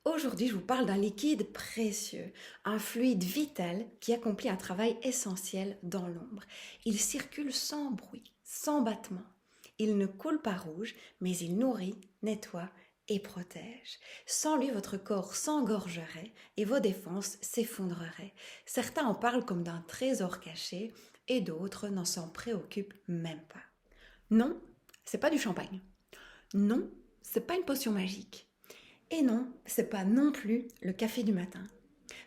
Aujourd'hui, je vous parle d'un liquide précieux, un fluide vital qui accomplit un travail essentiel dans l'ombre. Il circule sans bruit, sans battement. Il ne coule pas rouge, mais il nourrit, nettoie et protège. Sans lui, votre corps s'engorgerait et vos défenses s'effondreraient. Certains en parlent comme d'un trésor caché et d'autres n'en s'en préoccupent même pas. Non, c'est pas du champagne. Non, c'est pas une potion magique. Et non, c'est pas non plus le café du matin.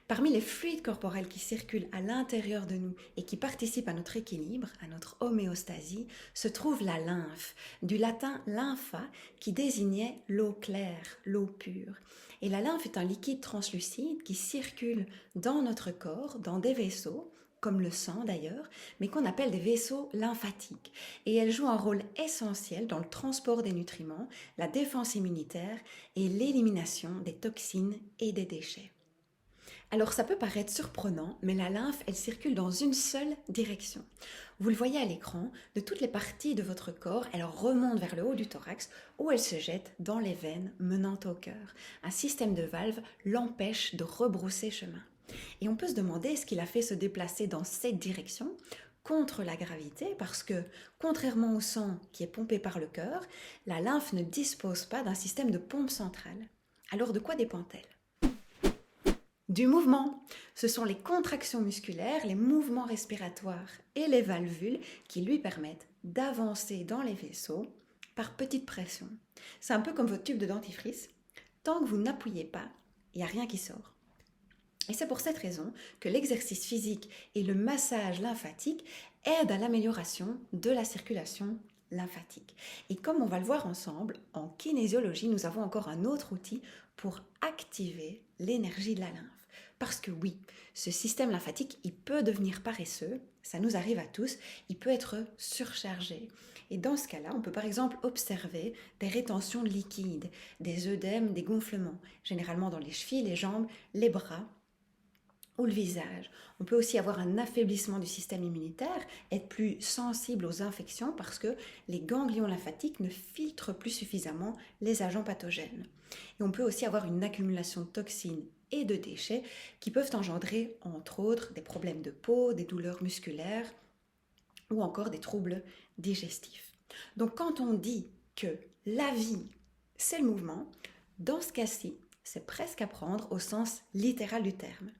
Parmi les fluides corporels qui circulent à l'intérieur de nous et qui participent à notre équilibre, à notre homéostasie, se trouve la lymphe, du latin lympha qui désignait l'eau claire, l'eau pure. Et la lymphe est un liquide translucide qui circule dans notre corps, dans des vaisseaux, comme le sang d'ailleurs, mais qu'on appelle des vaisseaux lymphatiques. Et elle joue un rôle essentiel dans le transport des nutriments, la défense immunitaire et l'élimination des toxines et des déchets. Alors ça peut paraître surprenant, mais la lymphe, elle circule dans une seule direction. Vous le voyez à l'écran, de toutes les parties de votre corps, elle remonte vers le haut du thorax où elle se jette dans les veines menant au cœur. Un système de valves l'empêche de rebrousser chemin. Et on peut se demander ce qu'il a fait se déplacer dans cette direction contre la gravité parce que, contrairement au sang qui est pompé par le cœur, la lymphe ne dispose pas d'un système de pompe centrale. Alors de quoi dépend-elle? Du mouvement. Ce sont les contractions musculaires, les mouvements respiratoires et les valvules qui lui permettent d'avancer dans les vaisseaux par petite pression. C'est un peu comme votre tube de dentifrice. Tant que vous n'appuyez pas, il n'y a rien qui sort. Et c'est pour cette raison que l'exercice physique et le massage lymphatique aident à l'amélioration de la circulation lymphatique. Et comme on va le voir ensemble, en kinésiologie, nous avons encore un autre outil pour activer l'énergie de la lymphe. Parce que oui, ce système lymphatique, il peut devenir paresseux, ça nous arrive à tous, il peut être surchargé. Et dans ce cas-là, on peut par exemple observer des rétentions de liquide, des œdèmes, des gonflements, généralement dans les chevilles, les jambes, les bras ou le visage. On peut aussi avoir un affaiblissement du système immunitaire, être plus sensible aux infections parce que les ganglions lymphatiques ne filtrent plus suffisamment les agents pathogènes. Et on peut aussi avoir une accumulation de toxines et de déchets qui peuvent engendrer, entre autres, des problèmes de peau, des douleurs musculaires ou encore des troubles digestifs. Donc quand on dit que la vie, c'est le mouvement, dans ce cas-ci, c'est presque à prendre au sens littéral du terme.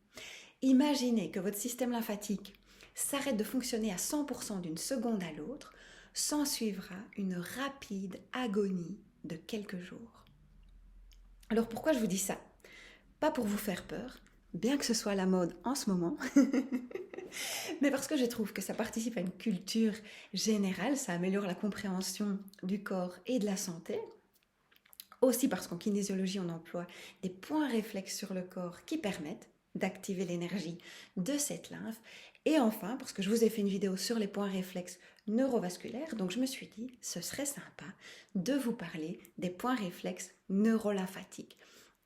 Imaginez que votre système lymphatique s'arrête de fonctionner à 100% d'une seconde à l'autre, s'ensuivra une rapide agonie de quelques jours. Alors pourquoi je vous dis ça? Pas pour vous faire peur, bien que ce soit la mode en ce moment, mais parce que je trouve que ça participe à une culture générale, ça améliore la compréhension du corps et de la santé. Aussi parce qu'en kinésiologie, on emploie des points réflexes sur le corps qui permettent d'activer l'énergie de cette lymphe. Et enfin, parce que je vous ai fait une vidéo sur les points réflexes neurovasculaires, donc je me suis dit, ce serait sympa de vous parler des points réflexes neurolymphatiques.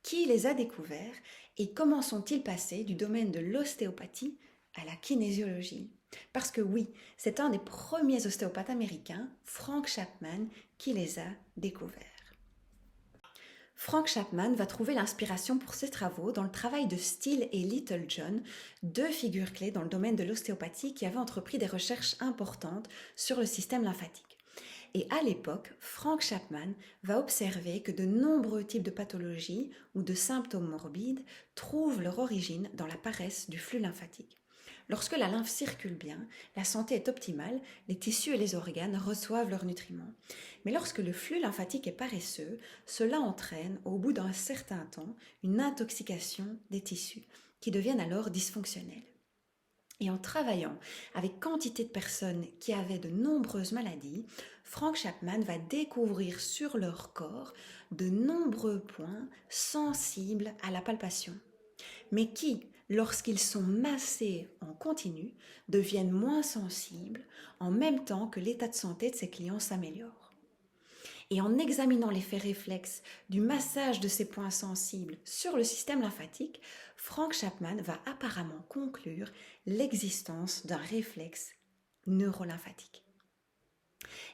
Qui les a découverts et comment sont-ils passés du domaine de l'ostéopathie à la kinésiologie? Parce que oui, c'est un des premiers ostéopathes américains, Frank Chapman, qui les a découverts. Frank Chapman va trouver l'inspiration pour ses travaux dans le travail de Steele et Littlejohn, deux figures clés dans le domaine de l'ostéopathie qui avaient entrepris des recherches importantes sur le système lymphatique. Et à l'époque, Frank Chapman va observer que de nombreux types de pathologies ou de symptômes morbides trouvent leur origine dans la paresse du flux lymphatique. Lorsque la lymphe circule bien, la santé est optimale, les tissus et les organes reçoivent leurs nutriments. Mais lorsque le flux lymphatique est paresseux, cela entraîne, au bout d'un certain temps, une intoxication des tissus, qui deviennent alors dysfonctionnels. Et en travaillant avec quantité de personnes qui avaient de nombreuses maladies, Frank Chapman va découvrir sur leur corps de nombreux points sensibles à la palpation, mais qui, lorsqu'ils sont massés en continu, deviennent moins sensibles en même temps que l'état de santé de ses clients s'améliore. Et en examinant l'effet réflexe du massage de ces points sensibles sur le système lymphatique, Frank Chapman va apparemment conclure l'existence d'un réflexe neurolymphatique.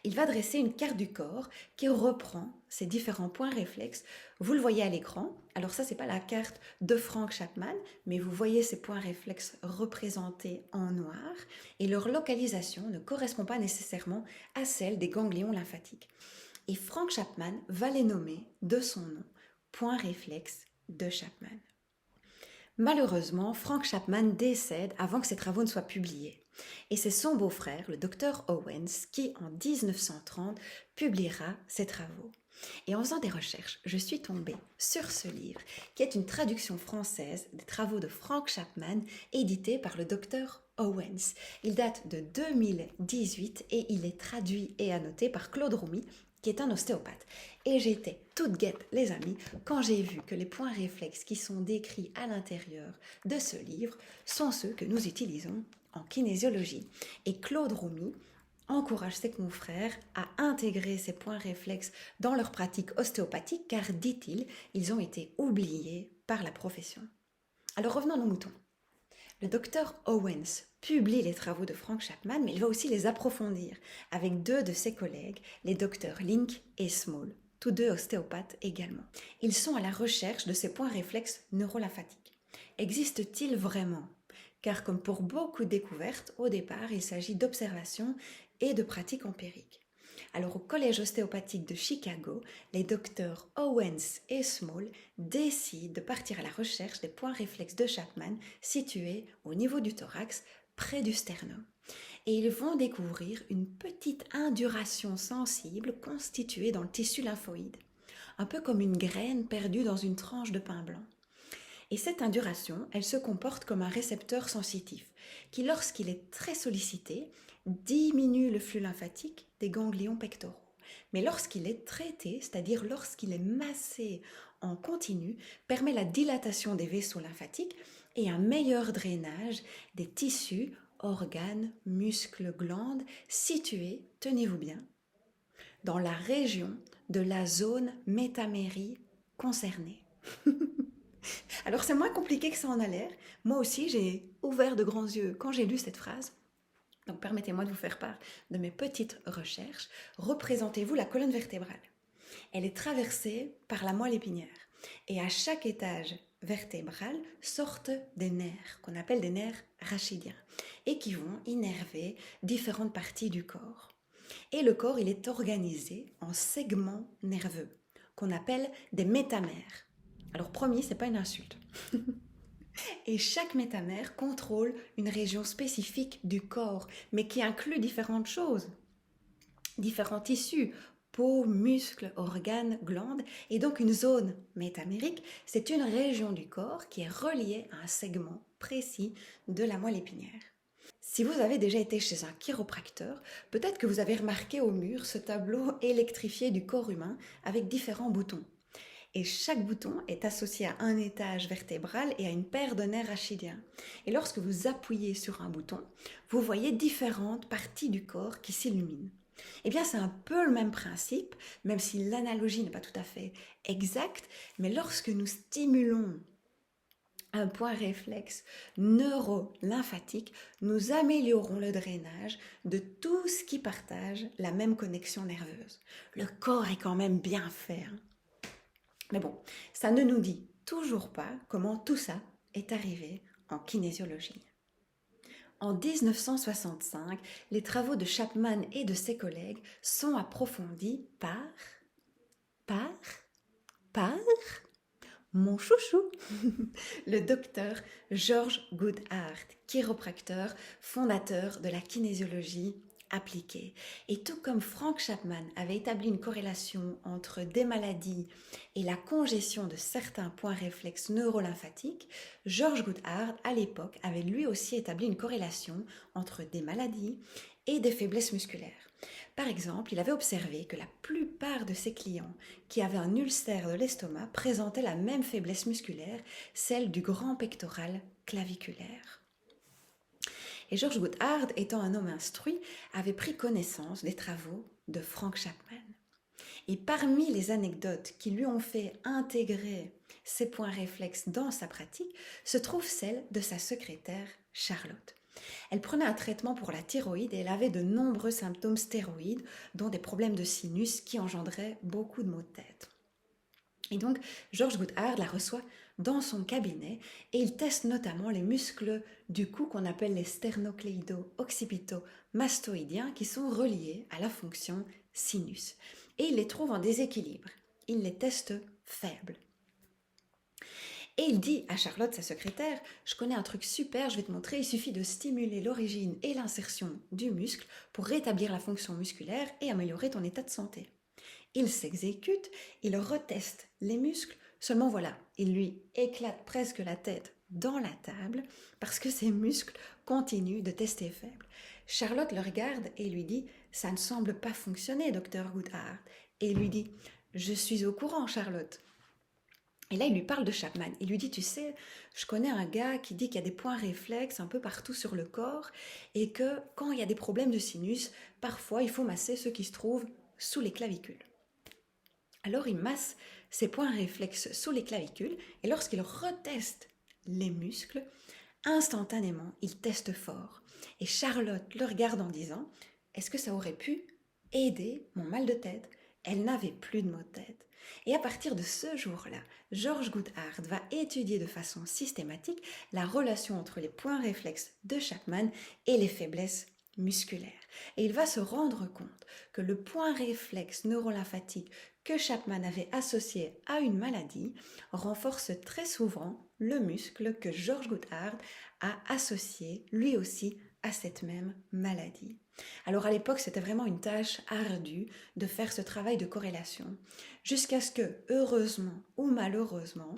Il va dresser une carte du corps qui reprend ces différents points réflexes. Vous le voyez à l'écran. Alors ça, c'est pas la carte de Frank Chapman, mais vous voyez ces points réflexes représentés en noir et leur localisation ne correspond pas nécessairement à celle des ganglions lymphatiques. Et Frank Chapman va les nommer de son nom, points réflexes de Chapman. Malheureusement, Frank Chapman décède avant que ses travaux ne soient publiés. Et c'est son beau-frère, le docteur Owens, qui, en 1930, publiera ses travaux. Et en faisant des recherches, je suis tombée sur ce livre, qui est une traduction française des travaux de Frank Chapman, édité par le docteur Owens. Il date de 2018 et il est traduit et annoté par Claude Roumy, qui est un ostéopathe. Et j'étais toute guette, les amis, quand j'ai vu que les points réflexes qui sont décrits à l'intérieur de ce livre sont ceux que nous utilisons en kinésiologie. Et Claude Roumy encourage ses confrères à intégrer ces points réflexes dans leur pratique ostéopathique car, dit-il, ils ont été oubliés par la profession. Alors revenons à nos moutons. Le docteur Owens publie les travaux de Frank Chapman, mais il va aussi les approfondir avec deux de ses collègues, les docteurs Link et Small, tous deux ostéopathes également. Ils sont à la recherche de ces points réflexes neurolymphatiques. Existe-t-il vraiment ? Car comme pour beaucoup de découvertes, au départ, il s'agit d'observations et de pratiques empiriques. Alors au Collège ostéopathique de Chicago, les docteurs Owens et Small décident de partir à la recherche des points réflexes de Chapman situés au niveau du thorax, près du sternum. Et ils vont découvrir une petite induration sensible constituée dans le tissu lymphoïde, un peu comme une graine perdue dans une tranche de pain blanc. Et cette induration, elle se comporte comme un récepteur sensitif qui, lorsqu'il est très sollicité, diminue le flux lymphatique des ganglions pectoraux. Mais lorsqu'il est traité, c'est-à-dire lorsqu'il est massé en continu, permet la dilatation des vaisseaux lymphatiques et un meilleur drainage des tissus, organes, muscles, glandes situés, tenez-vous bien, dans la région de la zone métamérie concernée. Alors c'est moins compliqué que ça en a l'air. Moi aussi, j'ai ouvert de grands yeux quand j'ai lu cette phrase. Donc permettez-moi de vous faire part de mes petites recherches. Représentez-vous la colonne vertébrale. Elle est traversée par la moelle épinière. Et à chaque étage vertébral sortent des nerfs, qu'on appelle des nerfs rachidiens, et qui vont innerver différentes parties du corps. Et le corps, il est organisé en segments nerveux, qu'on appelle des métamères. Alors promis, c'est pas une insulte. Et chaque métamère contrôle une région spécifique du corps, mais qui inclut différentes choses, différents tissus, peau, muscles, organes, glandes, et donc une zone métamérique, c'est une région du corps qui est reliée à un segment précis de la moelle épinière. Si vous avez déjà été chez un chiropracteur, peut-être que vous avez remarqué au mur ce tableau électrifié du corps humain avec différents boutons. Et chaque bouton est associé à un étage vertébral et à une paire de nerfs rachidiens. Et lorsque vous appuyez sur un bouton, vous voyez différentes parties du corps qui s'illuminent. Eh bien, c'est un peu le même principe, même si l'analogie n'est pas tout à fait exacte, mais lorsque nous stimulons un point réflexe neuro-lymphatique, nous améliorons le drainage de tout ce qui partage la même connexion nerveuse. Le corps est quand même bien fait, hein. Mais bon, ça ne nous dit toujours pas comment tout ça est arrivé en kinésiologie. En 1965, les travaux de Chapman et de ses collègues sont approfondis par mon chouchou, le docteur George Goodhart, chiropracteur, fondateur de la kinésiologie appliquée. Et tout comme Frank Chapman avait établi une corrélation entre des maladies et la congestion de certains points réflexes neurolymphatiques, George Goodhart, à l'époque, avait lui aussi établi une corrélation entre des maladies et des faiblesses musculaires. Par exemple, il avait observé que la plupart de ses clients qui avaient un ulcère de l'estomac présentaient la même faiblesse musculaire, celle du grand pectoral claviculaire. Et George Goodhart, étant un homme instruit, avait pris connaissance des travaux de Frank Chapman. Et parmi les anecdotes qui lui ont fait intégrer ces points réflexes dans sa pratique, se trouve celle de sa secrétaire Charlotte. Elle prenait un traitement pour la thyroïde et elle avait de nombreux symptômes stéroïdes, dont des problèmes de sinus qui engendraient beaucoup de maux de tête. Et donc, George Goodhart la reçoit dans son cabinet et il teste notamment les muscles du cou qu'on appelle les sternocléido-occipito-mastoïdiens qui sont reliés à la fonction sinus. Et il les trouve en déséquilibre. Il les teste faibles. Et il dit à Charlotte, sa secrétaire, je connais un truc super, je vais te montrer, il suffit de stimuler l'origine et l'insertion du muscle pour rétablir la fonction musculaire et améliorer ton état de santé. Il s'exécute, il reteste les muscles, seulement voilà, il lui éclate presque la tête dans la table parce que ses muscles continuent de tester faibles. Charlotte le regarde et lui dit « Ça ne semble pas fonctionner, docteur Goodhart ». Et il lui dit « Je suis au courant, Charlotte ». Et là, il lui parle de Chapman. Il lui dit, tu sais, je connais un gars qui dit qu'il y a des points réflexes un peu partout sur le corps et que quand il y a des problèmes de sinus, parfois il faut masser ceux qui se trouvent sous les clavicules. Alors il masse ces points réflexes sous les clavicules et lorsqu'il reteste les muscles, instantanément, il teste fort. Et Charlotte le regarde en disant, est-ce que ça aurait pu aider mon mal de tête ? Elle n'avait plus de maux de tête. Et à partir de ce jour-là, George Goodhart va étudier de façon systématique la relation entre les points réflexes de Chapman et les faiblesses musculaires. Et il va se rendre compte que le point réflexe neurolymphatique que Chapman avait associé à une maladie renforce très souvent le muscle que George Goodhart a associé lui aussi à cette même maladie. Alors à l'époque, c'était vraiment une tâche ardue de faire ce travail de corrélation, jusqu'à ce que, heureusement ou malheureusement,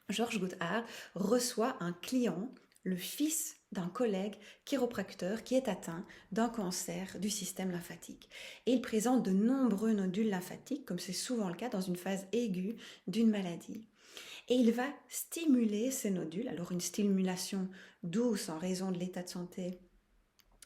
George Goodhart reçoit un client, le fils d'un collègue chiropracteur qui est atteint d'un cancer du système lymphatique. Et il présente de nombreux nodules lymphatiques, comme c'est souvent le cas dans une phase aiguë d'une maladie. Et il va stimuler ces nodules, alors une stimulation douce en raison de l'état de santé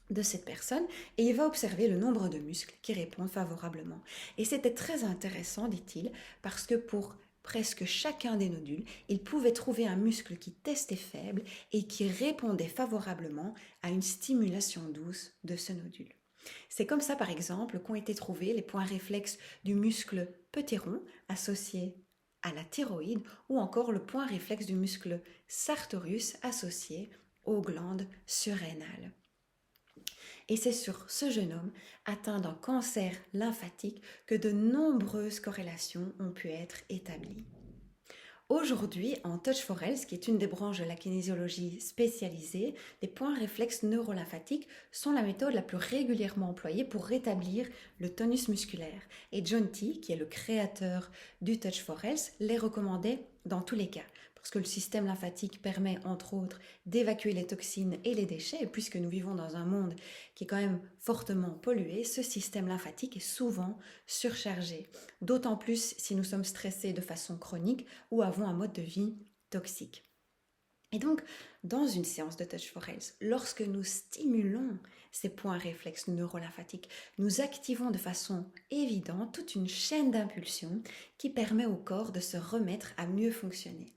de cette personne, et il va observer le nombre de muscles qui répondent favorablement. Et c'était très intéressant, dit-il, parce que pour presque chacun des nodules, il pouvait trouver un muscle qui testait faible et qui répondait favorablement à une stimulation douce de ce nodule. C'est comme ça, par exemple, qu'ont été trouvés les points réflexes du muscle peutéron associé à la thyroïde ou encore le point réflexe du muscle sartorius associé aux glandes surrénales. Et c'est sur ce jeune homme atteint d'un cancer lymphatique que de nombreuses corrélations ont pu être établies. Aujourd'hui, en Touch4Health, qui est une des branches de la kinésiologie spécialisée, les points réflexes neurolymphatiques sont la méthode la plus régulièrement employée pour rétablir le tonus musculaire. Et John T, qui est le créateur du Touch4Health, les recommandait dans tous les cas. Parce que le système lymphatique permet, entre autres, d'évacuer les toxines et les déchets. Et puisque nous vivons dans un monde qui est quand même fortement pollué, ce système lymphatique est souvent surchargé. D'autant plus si nous sommes stressés de façon chronique ou avons un mode de vie toxique. Et donc, dans une séance de Touch4Health, lorsque nous stimulons ces points réflexes neurolymphatiques, nous activons de façon évidente toute une chaîne d'impulsions qui permet au corps de se remettre à mieux fonctionner.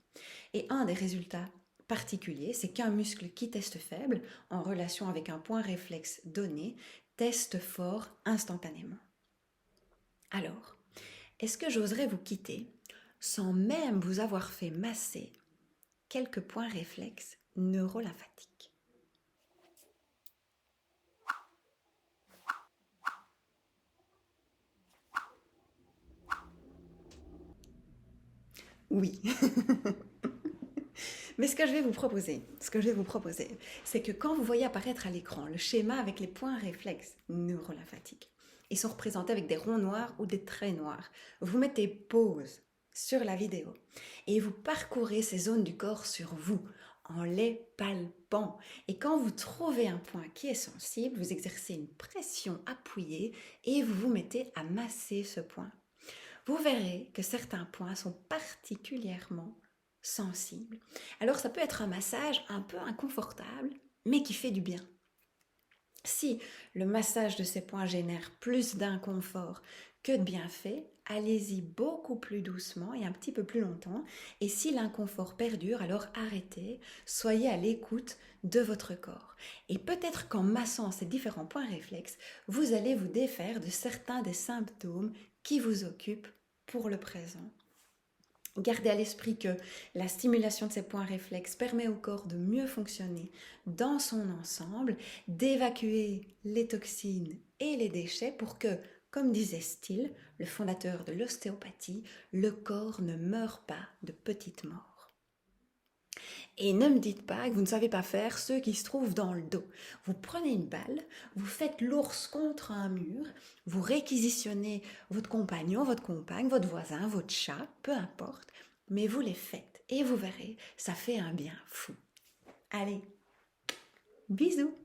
Et un des résultats particuliers, c'est qu'un muscle qui teste faible, en relation avec un point réflexe donné, teste fort instantanément. Alors, est-ce que j'oserais vous quitter sans même vous avoir fait masser quelques points réflexes neurolymphatiques? Oui. Mais ce que je vais vous proposer, c'est que quand vous voyez apparaître à l'écran le schéma avec les points réflexes neurolymphatiques, ils sont représentés avec des ronds noirs ou des traits noirs. Vous mettez pause sur la vidéo et vous parcourez ces zones du corps sur vous en les palpant. Et quand vous trouvez un point qui est sensible, vous exercez une pression appuyée et vous vous mettez à masser ce point. Vous verrez que certains points sont particulièrement sensibles. Alors ça peut être un massage un peu inconfortable, mais qui fait du bien. Si le massage de ces points génère plus d'inconfort que de bienfaits, allez-y beaucoup plus doucement et un petit peu plus longtemps. Et si l'inconfort perdure, alors arrêtez, soyez à l'écoute de votre corps. Et peut-être qu'en massant ces différents points réflexes, vous allez vous défaire de certains des symptômes qui vous occupent pour le présent. Gardez à l'esprit que la stimulation de ces points réflexes permet au corps de mieux fonctionner dans son ensemble, d'évacuer les toxines et les déchets pour que, comme disait Still, le fondateur de l'ostéopathie, le corps ne meure pas de petite mort. Et ne me dites pas que vous ne savez pas faire ceux qui se trouvent dans le dos. Vous prenez une balle, vous faites l'ours contre un mur, vous réquisitionnez votre compagnon, votre compagne, votre voisin, votre chat, peu importe, mais vous les faites et vous verrez, ça fait un bien fou. Allez, bisous!